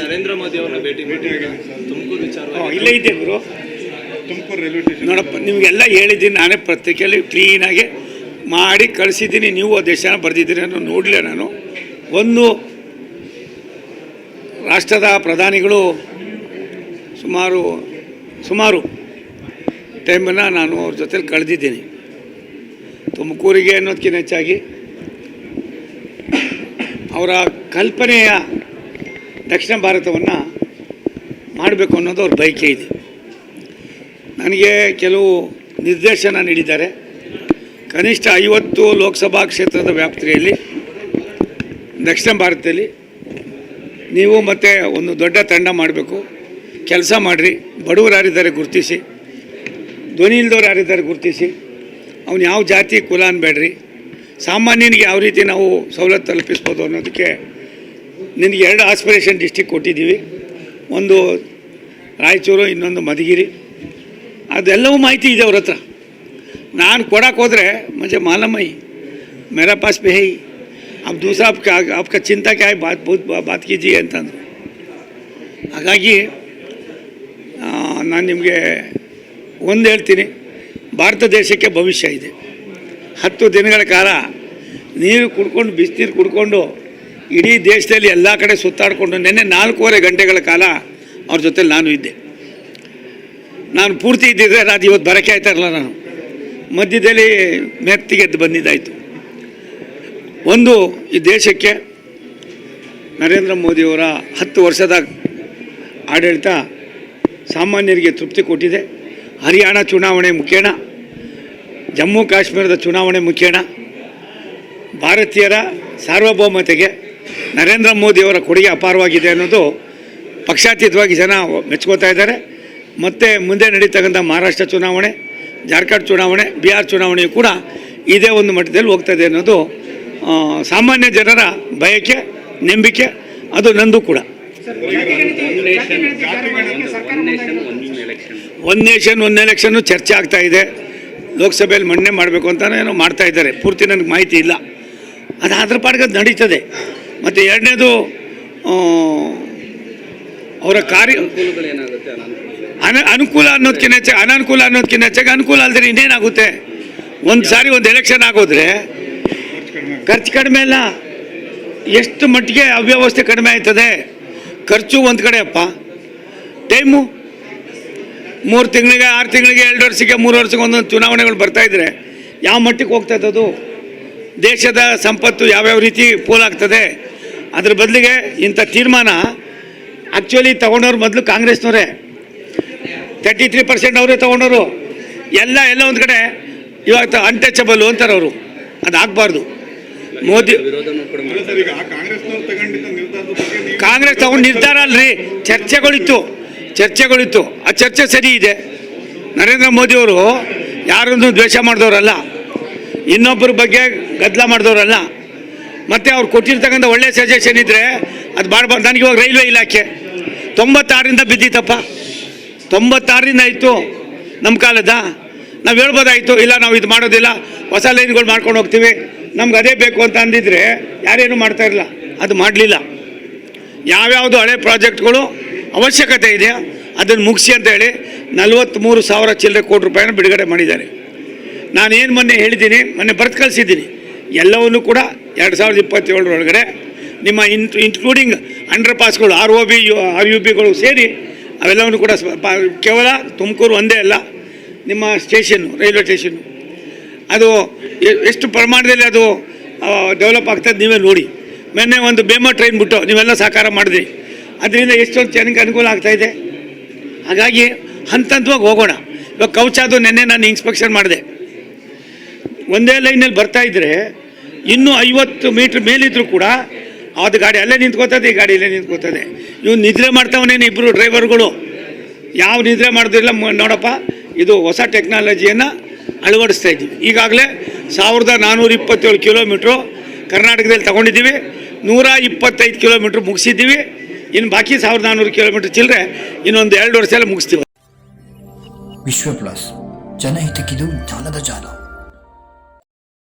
ನರೇಂದ್ರ ಮೋದಿ ಅವರನ್ನ ಭೇಟಿ ತುಮಕೂರು ವಿಚಾರ ಇಲ್ಲೇ ಇದ್ದೆ ಗುರು. ತುಮಕೂರು ರೈಲ್ವೆ ಸ್ಟೇಷನ್ ನೋಡಪ್ಪ, ನಿಮಗೆಲ್ಲ ಹೇಳಿದ್ದೀನಿ ನಾನೇ ಪತ್ರಿಕೆಯಲ್ಲಿ ಕ್ಲೀನಾಗಿ ಮಾಡಿ ಕಳಿಸಿದ್ದೀನಿ. ನೀವು ದೇಶ ಬರೆದಿದ್ದೀರಿ ಅನ್ನೋ ನೋಡಲಿಲ್ಲ ನಾನು. ಒಂದು ರಾಷ್ಟ್ರದ ಪ್ರಧಾನಿಗಳು ಸುಮಾರು ಟೈಮನ್ನು ನಾನು ಅವ್ರ ಜೊತೆಲಿ ಕಳೆದಿದ್ದೀನಿ. ತುಮಕೂರಿಗೆ ಅನ್ನೋದಕ್ಕಿಂತ ಹೆಚ್ಚಾಗಿ ಅವರ ಕಲ್ಪನೆಯ ದಕ್ಷಿಣ ಭಾರತವನ್ನು ಮಾಡಬೇಕು ಅನ್ನೋದು ಅವ್ರ ಬಯಕೆ ಇದೆ. ನನಗೆ ಕೆಲವು ನಿರ್ದೇಶನ ನೀಡಿದ್ದಾರೆ. ಕನಿಷ್ಠ 50 ಲೋಕಸಭಾ ಕ್ಷೇತ್ರದ ವ್ಯಾಪ್ತಿಯಲ್ಲಿ ದಕ್ಷಿಣ ಭಾರತದಲ್ಲಿ ನೀವು ಮತ್ತೆ ಒಂದು ದೊಡ್ಡ ತಂಡ ಮಾಡಬೇಕು, ಕೆಲಸ ಮಾಡಿರಿ. ಬಡವರು ಯಾರಿದ್ದಾರೆ ಗುರುತಿಸಿ, ಧ್ವನಿ ಇಲ್ದವ್ರು ಯಾರಿದ್ದಾರೆ ಗುರುತಿಸಿ, ಅವನು ಯಾವ ಜಾತಿ ಕುಲ ಅನ್ಬೇಡ್ರಿ, ಸಾಮಾನ್ಯನಿಗೆ ಯಾವ ರೀತಿ ನಾವು ಸವಲತ್ತು ತಲುಪಿಸ್ಬೋದು ಅನ್ನೋದಕ್ಕೆ ನಿನಗೆ 2 ಆಸ್ಪಿರೇಷನ್ ಡಿಸ್ಟಿಕ್ ಕೊಟ್ಟಿದ್ದೀವಿ. ಒಂದು ರಾಯಚೂರು, ಇನ್ನೊಂದು ಮಧುಗಿರಿ. ಅದೆಲ್ಲವೂ ಮಾಹಿತಿ ಇದೆ ಅವ್ರ ಹತ್ರ. ನಾನು ಕೊಡಕ್ಕೆ ಹೋದರೆ मुझे मालूम है, मेरा पास पे है, अब दूसरा आपका चिंता क्या है, बात कीजिए ಅಂತಂದರು. ಹಾಗಾಗಿ ನಾನು ನಿಮಗೆ ಒಂದು ಹೇಳ್ತೀನಿ, ಭಾರತ ದೇಶಕ್ಕೆ ಭವಿಷ್ಯ ಇದೆ. 10 ದಿನಗಳ ಕಾಲ ನೀರು ಕುಡ್ಕೊಂಡು, ಬಿಸಿನೀರು ಕುಡ್ಕೊಂಡು ಇಡೀ ದೇಶದಲ್ಲಿ ಎಲ್ಲ ಕಡೆ ಸುತ್ತಾಡಿಕೊಂಡು ನಿನ್ನೆ 4.5 ಗಂಟೆಗಳ ಕಾಲ ಅವ್ರ ಜೊತೆಲಿ ನಾನು ಇದ್ದೆ. ನಾನು ಪೂರ್ತಿ ಇದ್ದಿದ್ದರೆ ಅದು ಇವತ್ತು ಬರೋಕ್ಕೆ ಆಯ್ತಾ ಇರಲ್ಲ. ನಾನು ಮಧ್ಯದಲ್ಲಿ ಮೆತ್ತಿಗೆದ್ದು ಬಂದಿದ್ದಾಯಿತು. ಒಂದು, ಈ ದೇಶಕ್ಕೆ ನರೇಂದ್ರ ಮೋದಿಯವರ 10 ವರ್ಷದ ಆಡಳಿತ ಸಾಮಾನ್ಯರಿಗೆ ತೃಪ್ತಿ ಕೊಟ್ಟಿದೆ. ಹರಿಯಾಣ ಚುನಾವಣೆ ಮುಖೇನ, ಜಮ್ಮು ಕಾಶ್ಮೀರದ ಚುನಾವಣೆ ಮುಖೇನ ಭಾರತೀಯರ ಸಾರ್ವಭೌಮತೆಗೆ ನರೇಂದ್ರ ಮೋದಿಯವರ ಕೊಡುಗೆ ಅಪಾರವಾಗಿದೆ ಅನ್ನೋದು ಪಕ್ಷಾತೀತವಾಗಿ ಜನ ಮೆಚ್ಕೋತಾ ಇದ್ದಾರೆ. ಮತ್ತು ಮುಂದೆ ನಡೀತಕ್ಕಂಥ ಮಹಾರಾಷ್ಟ್ರ ಚುನಾವಣೆ, ಜಾರ್ಖಂಡ್ ಚುನಾವಣೆ, ಬಿಹಾರ್ ಚುನಾವಣೆಯು ಕೂಡ ಇದೇ ಒಂದು ಮಟ್ಟದಲ್ಲಿ ಹೋಗ್ತದೆ ಅನ್ನೋದು ಸಾಮಾನ್ಯ ಜನರ ಬಯಕೆ, ನಂಬಿಕೆ. ಅದು ನಂದು ಕೂಡ. ಒನ್ ನೇಷನ್ ಒನ್ ಎಲೆಕ್ಷನ್ನು ಚರ್ಚೆ ಆಗ್ತಾ ಇದೆ. ಲೋಕಸಭೆಯಲ್ಲಿ ಮಂಡನೆ ಮಾಡಬೇಕು ಅಂತಲೇ ಏನೋ ಮಾಡ್ತಾ ಇದ್ದಾರೆ. ಪೂರ್ತಿ ನನಗೆ ಮಾಹಿತಿ ಇಲ್ಲ. ಅದು ಅದ್ರ ಪಾಡಿಗೆ ಅದು ನಡೀತದೆ. ಮತ್ತು ಎರಡನೇದು, ಅವರ ಕಾರ್ಯ ಅನುಕೂಲ ಅನ್ನೋದಕ್ಕಿಂತ ಹೆಚ್ಚಾಗಿ ಅನನುಕೂಲ ಅನ್ನೋದಕ್ಕಿಂತ ಹೆಚ್ಚಾಗಿ ಅನುಕೂಲ ಅಲ್ಲದೆ ಇನ್ನೇನಾಗುತ್ತೆ. ಒಂದು ಸಾರಿ ಒಂದು ಎಲೆಕ್ಷನ್ ಆಗೋದ್ರೆ ಖರ್ಚು ಕಡಿಮೆ ಇಲ್ಲ, ಎಷ್ಟು ಮಟ್ಟಿಗೆ ಅವ್ಯವಸ್ಥೆ ಕಡಿಮೆ ಆಯ್ತದೆ. ಖರ್ಚು ಒಂದು ಕಡೆ ಅಪ್ಪ, ಟೈಮು 3 ತಿಂಗಳಿಗೆ, 6 ತಿಂಗಳಿಗೆ, 2 ವರ್ಷಕ್ಕೆ, 3 ವರ್ಷಕ್ಕೆ ಒಂದೊಂದು ಚುನಾವಣೆಗಳು ಬರ್ತಾಯಿದ್ರೆ ಯಾವ ಮಟ್ಟಿಗೆ ಹೋಗ್ತದೆ ಅದು. ದೇಶದ ಸಂಪತ್ತು ಯಾವ್ಯಾವ ರೀತಿ ಪೋಲಾಗ್ತದೆ. ಅದ್ರ ಬದಲಿಗೆ ಇಂಥ ತೀರ್ಮಾನ ಆ್ಯಕ್ಚುಲಿ ತೊಗೊಂಡವ್ರು ಮೊದಲು ಕಾಂಗ್ರೆಸ್ನವರೇ, 33% ಅವರೇ ತೊಗೊಂಡವರು. ಎಲ್ಲ ಒಂದು ಕಡೆ ಇವಾಗ ಅನ್ಟಚಬಲ್ ಅಂತಾರೆ ಅವರು. ಅದು ಆಗಬಾರ್ದು. ಮೋದಿ ಕಾಂಗ್ರೆಸ್ ತಗೊಂಡು ನಿರ್ಧಾರ ಅಲ್ರಿ, ಚರ್ಚೆಗಳಿತ್ತು. ಆ ಚರ್ಚೆ ಸರಿ ಇದೆ. ನರೇಂದ್ರ ಮೋದಿಯವರು ಯಾರನ್ನು ದ್ವೇಷ ಮಾಡಿದವರಲ್ಲ, ಇನ್ನೊಬ್ಬರ ಬಗ್ಗೆ ಗದ್ದಲ ಮಾಡಿದವರಲ್ಲ. ಮತ್ತು ಅವ್ರು ಕೊಟ್ಟಿರ್ತಕ್ಕಂಥ ಒಳ್ಳೆಯ ಸಜೆಷನ್ ಇದ್ದರೆ ಅದು ಮಾಡಬಾರ್ದು. ನನಗೆ ಇವಾಗ ರೈಲ್ವೆ ಇಲಾಖೆ 96ರಿಂದ ಬಿದ್ದಿತ್ತಪ್ಪ. 96ರಿಂದ ಇತ್ತು ನಮ್ಮ ಕಾಲದ. ನಾವು ಹೇಳ್ಬೋದಾಯಿತು, ಇಲ್ಲ ನಾವು ಇದು ಮಾಡೋದಿಲ್ಲ, ಹೊಸ ಲೈನ್ಗಳು ಮಾಡ್ಕೊಂಡು ಹೋಗ್ತೀವಿ, ನಮ್ಗೆ ಅದೇ ಬೇಕು ಅಂತ ಅಂದಿದ್ರೆ ಯಾರೇನು ಮಾಡ್ತಾ ಇರಲಿಲ್ಲ. ಅದು ಮಾಡಲಿಲ್ಲ. ಯಾವ್ಯಾವುದು ಹಳೆ ಪ್ರಾಜೆಕ್ಟ್ಗಳು ಅವಶ್ಯಕತೆ ಇದೆಯಾ ಅದನ್ನು ಮುಗಿಸಿ ಅಂತ ಹೇಳಿ 43,000 ಚಿಲ್ಲರೆ ಕೋಟಿ ರೂಪಾಯಿನ ಬಿಡುಗಡೆ ಮಾಡಿದ್ದಾರೆ. ನಾನೇನು ಮೊನ್ನೆ ಹೇಳಿದ್ದೀನಿ, ಮೊನ್ನೆ ಬರೆದು ಕಳಿಸಿದ್ದೀನಿ. ಎಲ್ಲವನ್ನೂ ಕೂಡ 2027 ಒಳಗಡೆ ನಿಮ್ಮ ಇನ್ಕ್ಲೂಡಿಂಗ್ ಅಂಡರ್ ಪಾಸ್ಗಳು, ROB RUBಗಳು ಸೇರಿ ಅವೆಲ್ಲವನ್ನು ಕೂಡ ಕೇವಲ ತುಮಕೂರು ಒಂದೇ ಅಲ್ಲ, ನಿಮ್ಮ ಸ್ಟೇಷನ್ನು, ರೈಲ್ವೆ ಸ್ಟೇಷನ್ನು ಅದು ಎಷ್ಟು ಪ್ರಮಾಣದಲ್ಲಿ ಅದು ಡೆವಲಪ್ ಆಗ್ತದೆ ನೀವೇ ನೋಡಿ. ಮೊನ್ನೆ ಒಂದು ಬೇಮ ಟ್ರೈನ್ ಬಿಟ್ಟು ನೀವೆಲ್ಲ ಸಹಕಾರ ಮಾಡಿದ್ರಿ. ಅದರಿಂದ ಎಷ್ಟೊಂದು ಜನಕ್ಕೆ ಅನುಕೂಲ ಆಗ್ತಾಯಿದೆ. ಹಾಗಾಗಿ ಹಂತವಾಗಿ ಹೋಗೋಣ. ಇವಾಗ ಕೌಚಾದು ನೆನ್ನೆ ನಾನು ಇನ್ಸ್ಪೆಕ್ಷನ್ ಮಾಡಿದೆ. ಒಂದೇ ಲೈನಲ್ಲಿ ಬರ್ತಾಯಿದ್ರೆ ಇನ್ನೂ 50 ಮೀಟ್ರ್ ಮೇಲಿದ್ರೂ ಕೂಡ ಅದು ಗಾಡಿ ಅಲ್ಲೇ ನಿಂತ್ಕೋತದೆ, ಈ ಗಾಡಿ ಇಲ್ಲೇ ನಿಂತ್ಕೋತದೆ. ಇವ್ನು ನಿದ್ರೆ ಮಾಡ್ತಾವನೇನು ಇಬ್ಬರು ಡ್ರೈವರ್ಗಳು. ಯಾವ ನಿದ್ರೆ ಮಾಡೋದಿಲ್ಲ. ನೋಡಪ್ಪ, ಇದು ಹೊಸ ಟೆಕ್ನಾಲಜಿಯನ್ನು ಅಳವಡಿಸ್ತಾ ಇದ್ದೀವಿ. ಈಗಾಗಲೇ 1427 ಕಿಲೋಮೀಟ್ರು ಕರ್ನಾಟಕದಲ್ಲಿ ತಗೊಂಡಿದ್ದೀವಿ. 125 ಕಿಲೋಮೀಟ್ರ್ ಮುಗಿಸಿದ್ದೀವಿ. ಇನ್ನು ಬಾಕಿ 1400 ಕಿಲೋಮೀಟ್ರ್ ಚಿಲ್ಲರೆ ಇನ್ನೊಂದು 2 ವರ್ಷದಲ್ಲಿ ಮುಗಿಸ್ತೀವಿ. ವಿಶ್ವ ಪ್ಲಸ್, ಜನಹಿತಕ್ಕಿದು ಜ್ಞಾನದ ಜಾಲ.